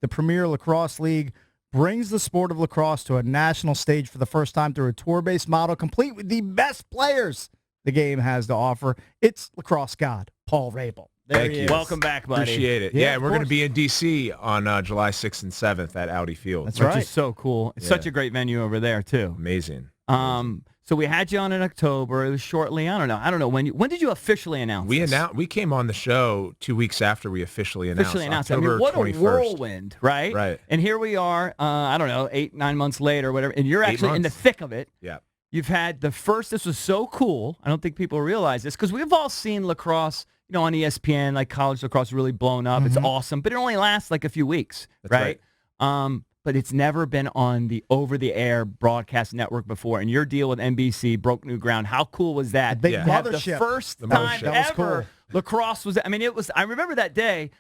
the Premier Lacrosse League brings the sport of lacrosse to a national stage for the first time through a tour-based model, complete with the best players the game has to offer. It's lacrosse god, Paul Rabil. Thank you. Welcome back, buddy. Appreciate it. Yeah, we're going to be in D.C. on July 6th and 7th at Audi Field. That's right. Which is so cool. It's such a great venue over there, too. Amazing. So we had you on in October. It was shortly. I don't know when did you officially announce this? We came on the show 2 weeks after we officially announced. October what 21st. A whirlwind, right? Right. And here we are. 8-9 months later, whatever. And you're actually in the thick of it. Yeah. You've had the first. This was so cool. I don't think people realize this because we've all seen lacrosse, on ESPN, like college lacrosse really blown up. It's awesome, but it only lasts like a few weeks, right? But it's never been on the over-the-air broadcast network before. And your deal with NBC broke new ground. How cool was that? Big mothership. The first time ever lacrosse was. I mean, it was. I remember that day.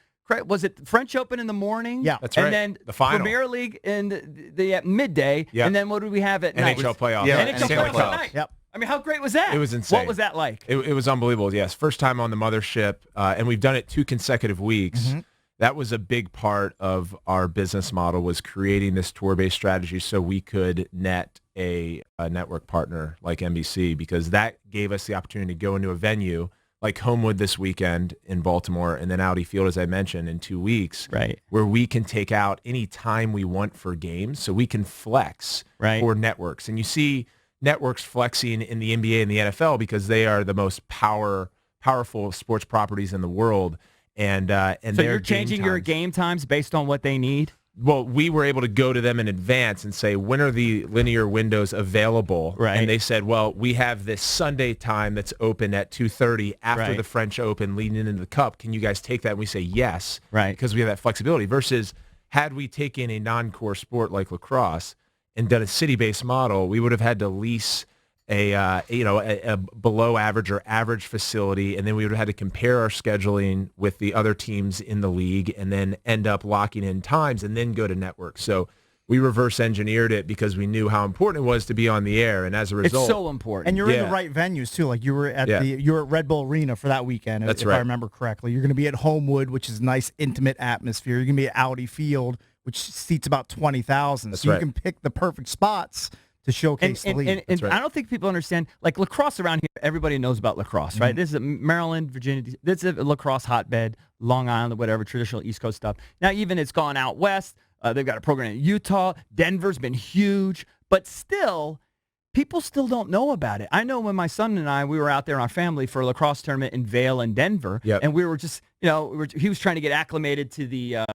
Was it the French Open in the morning? Yeah, that's right. And then the final Premier League in the midday. Yep. And then what did we have at night? NHL playoffs. Yeah, NHL playoffs at night. Yep. I mean, how great was that? It was insane. What was that like? It was unbelievable, yes. First time on the mothership, and we've done it 2 consecutive weeks. That was a big part of our business model, was creating this tour-based strategy so we could net a network partner like NBC, because that gave us the opportunity to go into a venue like Homewood this weekend in Baltimore and then Audi Field, as I mentioned, in 2 weeks, right, where we can take out any time we want for games, so we can flex for networks. And you see networks flexing in the NBA and the NFL because they are the most powerful sports properties in the world. And so you're changing your game times based on what they need? Well, we were able to go to them in advance and say, when are the linear windows available? Right. And they said, well, we have this Sunday time that's open at 2:30 after the French Open leading into the Cup. Can you guys take that? And we say yes, because we have that flexibility. Versus had we taken a non-core sport like lacrosse and done a city-based model, we would have had to lease a below average or average facility, and then we would have had to compare our scheduling with the other teams in the league and then end up locking in times and then go to network. So we reverse engineered it because we knew how important it was to be on the air, and as a result, it's so important. And you're in the right venues too. Like you were at you were at Red Bull Arena for that weekend, if I remember correctly. You're going to be at Homewood, which is a nice intimate atmosphere. You're going to be at Audi Field, which seats about 20,000. So you can pick the perfect spots to showcase the league. And I don't think people understand, like lacrosse around here, everybody knows about lacrosse, right? This is Maryland, Virginia, this is a lacrosse hotbed, Long Island, whatever, traditional East Coast stuff. Now even it's gone out west. They've got a program in Utah. Denver's been huge, but still, people still don't know about it. I know when my son and I, we were out there in our family for a lacrosse tournament in Vail and Denver, and we were just, he was trying to get acclimated to the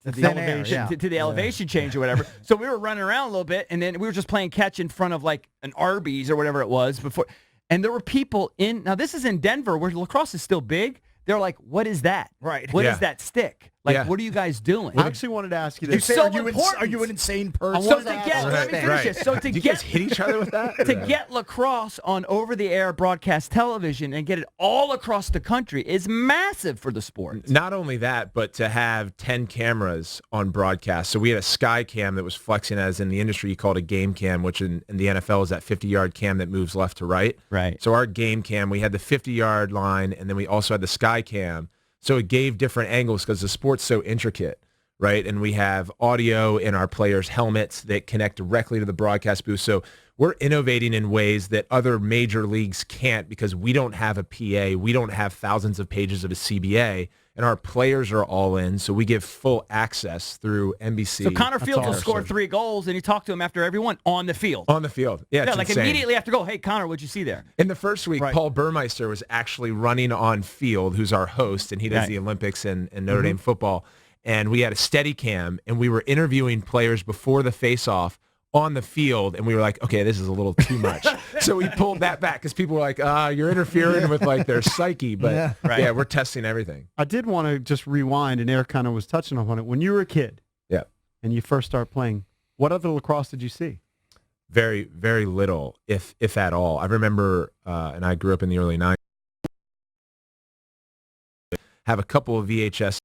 elevation, to the elevation change or whatever. So we were running around a little bit, and then we were just playing catch in front of like an Arby's or whatever it was before. And there were people now this is in Denver where lacrosse is still big. They're like, what is that? Right. What is that stick? Like, what are you guys doing? I actually wanted to ask you this. Are you an insane person? So let me finish this. So do you guys hit each other with that? To get lacrosse on over-the-air broadcast television and get it all across the country is massive for the sport. Not only that, but to have 10 cameras on broadcast. So we had a sky cam that was flexing, as in the industry you call it a game cam, which in the NFL is that 50-yard cam that moves left to right. Right. So our game cam, we had the 50-yard line, and then we also had the sky cam. So it gave different angles because the sport's so intricate, right? And we have audio in our players' helmets that connect directly to the broadcast booth. So we're innovating in ways that other major leagues can't because we don't have a PA. We don't have thousands of pages of a CBA, and our players are all in. So we give full access through NBC. So Connor Fields will score 3 goals, and you talk to him after every one on the field. On the field. Yeah, it's like insane. Immediately after goal, hey, Connor, what'd you see there? In the first week, Paul Burmeister was actually running on field, who's our host, and he does the Olympics and Notre Dame football. And we had a steady cam, and we were interviewing players before the face-off on the field, and we were like, okay, this is a little too much. So we pulled that back because people were like, you're interfering with like their psyche. But we're testing everything. I did want to just rewind, and Eric kind of was touching on it. When you were a kid and you first started playing, what other lacrosse did you see? Very, very little, if at all. I remember, and I grew up in the early 90s, have a couple of VHS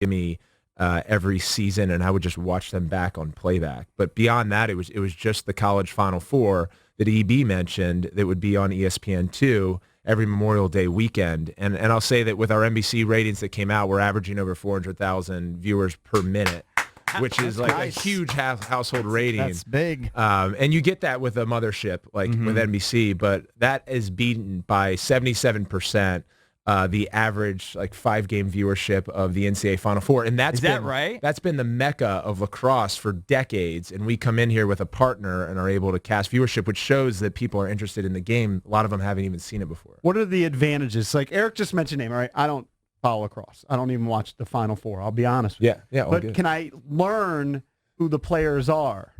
give me every season, and I would just watch them back on playback. But beyond that, it was just the college Final Four that EB mentioned that would be on ESPN2 every Memorial Day weekend. And I'll say that with our NBC ratings that came out, we're averaging over 400,000 viewers per minute. which is like a huge household rating. That's big. And you get that with a mothership like with NBC, but that is beaten by 77%. The average like 5-game viewership of the NCAA Final Four, and that's that right? That's been the mecca of lacrosse for decades. And we come in here with a partner and are able to cast viewership, which shows that people are interested in the game. A lot of them haven't even seen it before. What are the advantages? Like Eric just mentioned, name. All right, I don't follow lacrosse. I don't even watch the Final Four. I'll be honest with you. Yeah. But can I learn who the players are?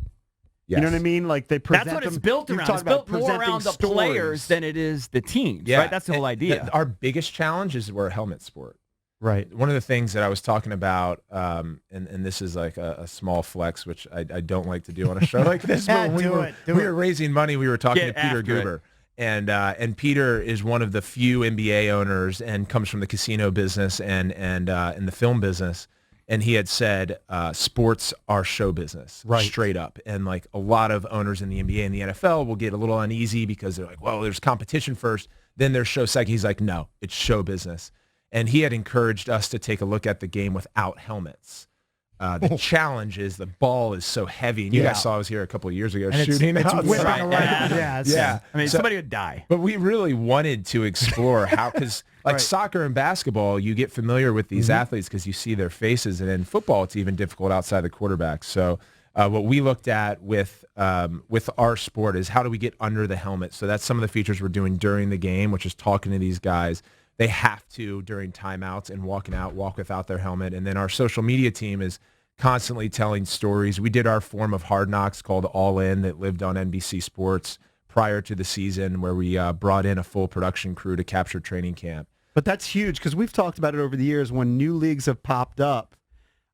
Yes. You know what I mean? Like they present That's what it's them, built around. It's built more around the players than it is the teams, right? That's the whole idea. Our biggest challenge is we're a helmet sport. Right. One of the things that I was talking about, and this is like a small flex, which I don't like to do on a show like this, but when we were raising money, we were talking to Peter Guber. And Peter is one of the few NBA owners and comes from the casino business and in the film business. And he had said, sports are show business, straight up. And like a lot of owners in the NBA and the NFL will get a little uneasy because they're like, well, there's competition first, then there's show second. He's like, no, it's show business. And he had encouraged us to take a look at the game without helmets. The challenge is the ball is so heavy. And you guys saw us here a couple of years ago shooting. It's whipping around. Yeah. I mean, somebody would die. But we really wanted to explore how, because like soccer and basketball, you get familiar with these athletes because you see their faces. And in football, it's even difficult outside the quarterback. So what we looked at with our sport is how do we get under the helmet? So that's some of the features we're doing during the game, which is talking to these guys. They have to, during timeouts and walk without their helmet. And then our social media team is constantly telling stories. We did our form of Hard Knocks called All In that lived on NBC Sports prior to the season, where we brought in a full production crew to capture training camp. But that's huge because we've talked about it over the years when new leagues have popped up.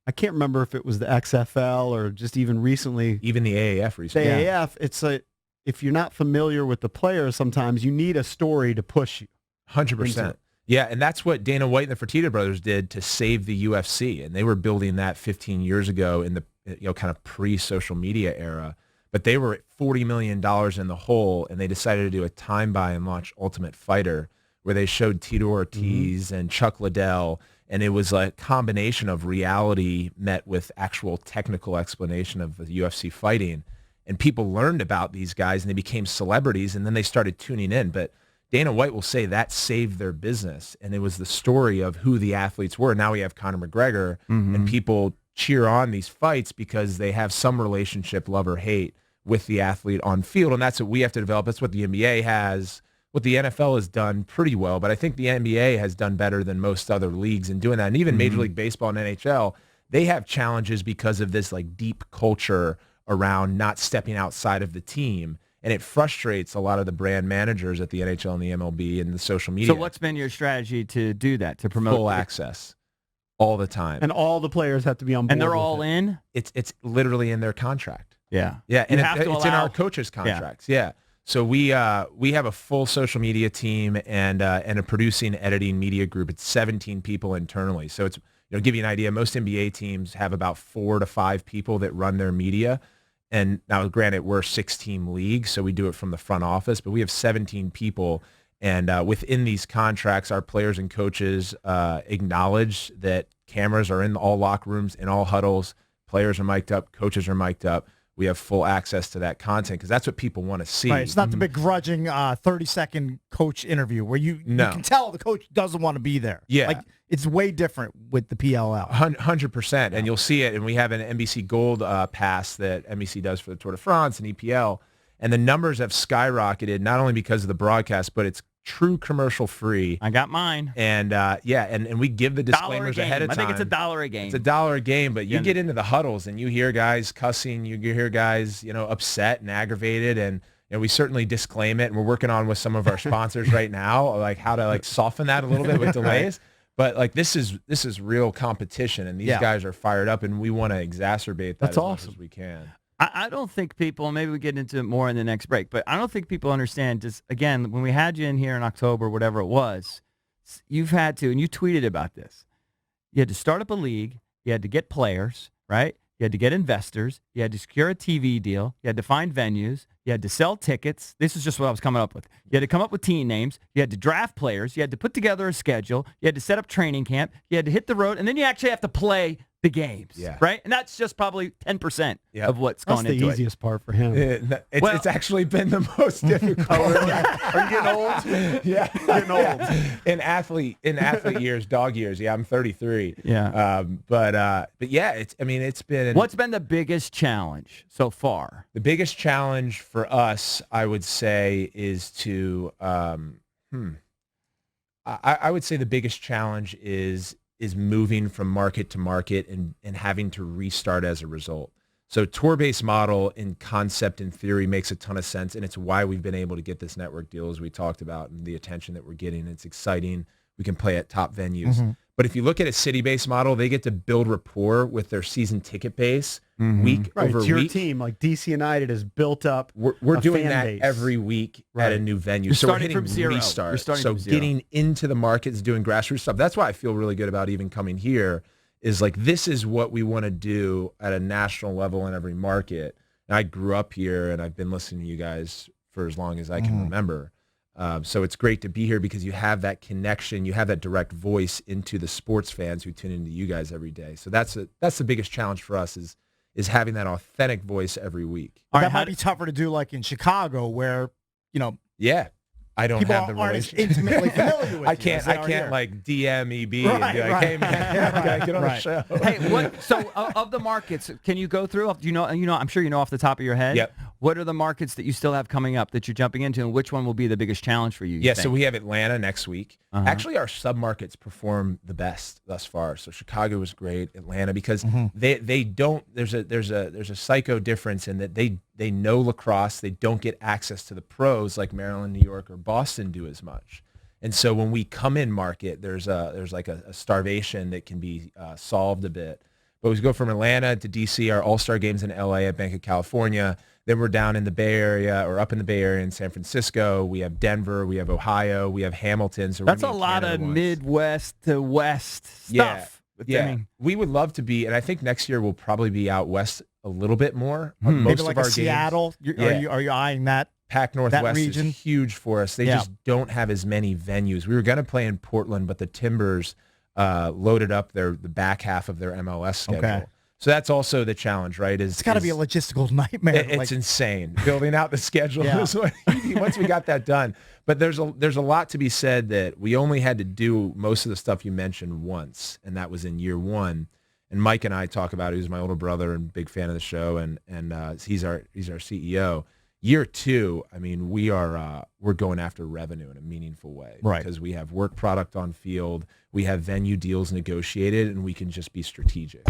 I can't remember if it was the XFL or just even recently. Even the AAF recently. The AAF, it's if you're not familiar with the players, sometimes you need a story to push you. 100%. Yeah, and that's what Dana White and the Fertitta brothers did to save the UFC, and they were building that 15 years ago in the kind of pre-social media era. But they were at $40 million in the hole, and they decided to do a time buy and launch Ultimate Fighter, where they showed Tito Ortiz and Chuck Liddell, and it was a combination of reality met with actual technical explanation of the UFC fighting. And people learned about these guys, and they became celebrities, and then they started tuning in. But Dana White will say that saved their business, and it was the story of who the athletes were. Now we have Conor McGregor, and people cheer on these fights because they have some relationship, love or hate, with the athlete on field, and that's what we have to develop. That's what the NBA has, what the NFL has done pretty well, but I think the NBA has done better than most other leagues in doing that. And even Major League Baseball and NHL, they have challenges because of this like deep culture around not stepping outside of the team. And it frustrates a lot of the brand managers at the NHL and the MLB and the social media. So what's been your strategy to do that, to promote full access all the time? And all the players have to be on board. And they're all in? It's literally in their contract. Yeah. Yeah, and it's in our coaches' contracts. Yeah. So we have a full social media team and a producing, editing media group. It's 17 people internally. So it's, give you an idea, most NBA teams have about 4 to 5 people that run their media. And now, granted, we're a 6-team league, so we do it from the front office, but we have 17 people. And within these contracts, our players and coaches acknowledge that cameras are in all locker rooms, in all huddles. Players are mic'd up, coaches are mic'd up. We have full access to that content because that's what people want to see. Right, it's not the begrudging 30-second coach interview where you can tell the coach doesn't want to be there. Yeah. Like, it's way different with the PLL. 100%. And you'll see it. And we have an NBC Gold pass that NBC does for the Tour de France and EPL. And the numbers have skyrocketed, not only because of the broadcast, but it's true commercial free. I got mine. And and we give the disclaimers ahead of time. I think it's $1 a game. It's $1 a game, but you get into the huddles and you hear guys cussing, you hear guys, upset and aggravated, and we certainly disclaim it, and we're working on with some of our sponsors right now, like how to soften that a little bit with delays. But this is real competition, and these guys are fired up, and we want to exacerbate that much as we can. I don't think people, maybe we get into it more in the next break, but I don't think people understand, just, again, when we had you in here in October, whatever it was, you've had to, and you tweeted about this, you had to start up a league, you had to get players, right? You had to get investors, you had to secure a TV deal, you had to find venues, you had to sell tickets. This is just what I was coming up with. You had to come up with team names, you had to draft players, you had to put together a schedule, you had to set up training camp, you had to hit the road, and then you actually have to play the games, right? And that's just probably 10% of what's gone into it. That's the easiest part for him. It's actually been the most difficult. Are you getting old? Yeah, getting old. In athlete years, dog years. Yeah, I'm 33. Yeah. But yeah, it's been. What's been the biggest challenge so far? The biggest challenge for us, I would say, is to. I would say the biggest challenge is moving from market to market and having to restart as a result. So tour-based model in concept and theory makes a ton of sense, and it's why we've been able to get this network deal, as we talked about, and the attention that we're getting. It's exciting. We can play at top venues. Mm-hmm. But if you look at a city-based model, they get to build rapport with their season ticket base week over your week. Team, like DC United, has built up. We're doing that base every week at a new venue. So we're hitting restart. So getting into the markets, doing grassroots stuff. That's why I feel really good about even coming here. Is like, this is what we want to do at a national level in every market. And I grew up here, and I've been listening to you guys for as long as I can remember. So it's great to be here because you have that connection, you have that direct voice into the sports fans who tune into you guys every day. So that's the biggest challenge for us is having that authentic voice every week. That might be tougher to do, like in Chicago, where I don't have the relationship. Intimately familiar with I can't like DM EB and be like, hey man, get on the show. Hey, so of the markets, can you go through? Do you know? I'm sure you know off the top of your head. Yep. What are the markets that you still have coming up that you're jumping into, and which one will be the biggest challenge for you? So we have Atlanta next week. Actually, our sub-markets perform the best thus far. So Chicago was great, Atlanta, because they don't. There's a psycho difference in that they know lacrosse. They don't get access to the pros like Maryland, New York, or Boston do as much. And so when we come in market, there's like a starvation that can be solved a bit. But we go from Atlanta to DC, our All-Star games in LA at Bank of California. Then we're down in the Bay Area, or up in the Bay Area in San Francisco. We have Denver. We have Ohio. We have Hamilton. So that's a lot of Midwest to West stuff. Yeah. We would love to be, and I think next year we'll probably be out west a little bit more. Most maybe like of our Seattle. Are you eyeing that? Pac Northwest region is huge for us. They just don't have as many venues. We were going to play in Portland, but the Timbers loaded up the back half of their MLS schedule. Okay. So that's also the challenge, right? It's got to be a logistical nightmare. It's insane. Building out the schedule is what, once we got that done. But there's a lot to be said that we only had to do most of the stuff you mentioned once, and that was in year one. And Mike and I talk about it. He's my older brother and big fan of the show, and he's our CEO. Year two, I mean, we're going after revenue in a meaningful way, right? Because we have work product on field, we have venue deals negotiated, and we can just be strategic.